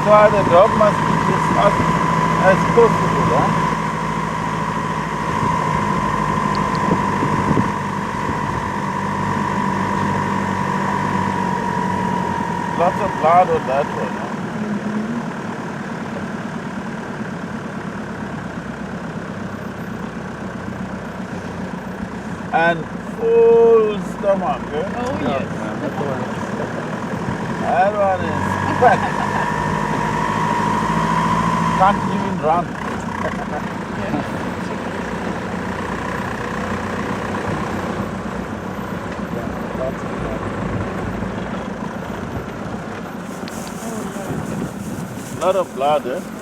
That's why the dog must be as fast as possible, huh? Lots of blood on that one, huh? And full stomach, eh? Oh, Yeah, yes. man, that's the one. That one is packed. Can't even run. Lots of Lot of blood, eh?